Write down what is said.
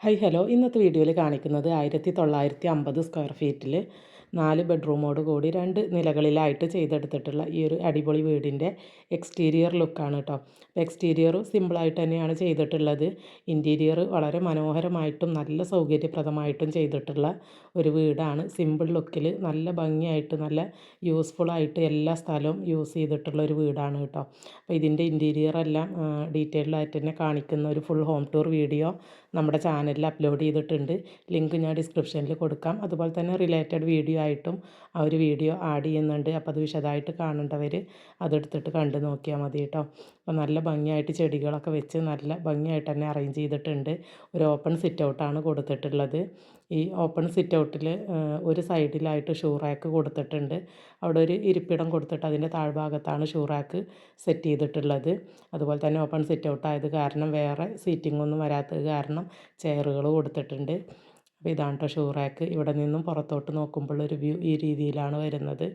Hello ഇന്നത്തെ വീഡിയോയിൽ കാണിക്കുന്നത് 1950 സ്ക്വയർ ഫീറ്റിൽ 4 ബെഡ്റൂമോട് കൂടി 2 നിലകളിലായിട്ട് ചെയ്തെടുത്തിട്ടുള്ള ഈ ഒരു അടിപൊളി വീടിൻ്റെ എക്സ്റ്റീരിയർ ലുക്കാണ് കേട്ടോ. അപ്പോൾ എക്സ്റ്റീരിയർ സിമ്പിളായിട്ട് തന്നെയാണ് ചെയ്തിട്ടുള്ളത്. ഇൻറ്റീരിയർ വളരെ മനോഹരമായിട്ടും നല്ല സൗകര്യപ്രദമായിട്ടും ചെയ്തിട്ടുള്ള ഒരു വീടാണ്. സിമ്പിൾ ലുക്കിൽ നല്ല ഭംഗിയായിട്ട് നല്ല യൂസ്ഫുള്ളായിട്ട് എല്ലാ സ്ഥലവും യൂസ് ചെയ്തിട്ടുള്ള ഒരു വീടാണ് കേട്ടോ. അപ്പോൾ ഇതിൻ്റെ ഇൻറ്റീരിയർ എല്ലാം ഡീറ്റെയിൽഡായിട്ട് തന്നെ കാണിക്കുന്ന ഒരു ഫുൾ ഹോം ടൂർ വീഡിയോ നമ്മുടെ ചാനലിൽ അപ്ലോഡ് ചെയ്തിട്ടുണ്ട്. ലിങ്ക് ഞാൻ ഡിസ്ക്രിപ്ഷനിൽ കൊടുക്കാം. അതുപോലെ തന്നെ റിലേറ്റഡ് വീഡിയോ ആയിട്ടും ആ ഒരു വീഡിയോ ആഡ് ചെയ്യുന്നുണ്ട്. അപ്പോൾ അത് വിശദമായിട്ട് കാണേണ്ടവർ അതെടുത്തിട്ട് കണ്ടു നോക്കിയാൽ മതി കേട്ടോ. അപ്പോൾ നല്ല ഭംഗിയായിട്ട് ചെടികളൊക്കെ വെച്ച് നല്ല ഭംഗിയായിട്ട് തന്നെ അറേഞ്ച് ചെയ്തിട്ടുണ്ട്. ഒരു ഓപ്പൺ സിറ്റ് ഔട്ടാണ് കൊടുത്തിട്ടുള്ളത്. ഈ ഓപ്പൺ സിറ്റ് ഔട്ടിൽ ഒരു സൈഡിലായിട്ട് ഷൂ റാക്ക് കൊടുത്തിട്ടുണ്ട്. അവിടെ ഒരു ഇരിപ്പിടം കൊടുത്തിട്ട് അതിൻ്റെ താഴ്ഭാഗത്താണ് ഷൂ റാക്ക് സെറ്റ് ചെയ്തിട്ടുള്ളത്. അതുപോലെ തന്നെ ഓപ്പൺ സിറ്റ് ഔട്ട് ആയത് കാരണം വേറെ സീറ്റിംഗ് ഒന്നും വരാത്തത് കാരണം ചെയറുകൾ കൊടുത്തിട്ടുണ്ട്. അപ്പോൾ ഇതാണ് കേട്ടോ ഷൂ റാക്ക്. ഇവിടെ നിന്നും പുറത്തോട്ട് നോക്കുമ്പോൾ ഒരു വ്യൂ ഈ രീതിയിലാണ് വരുന്നത്.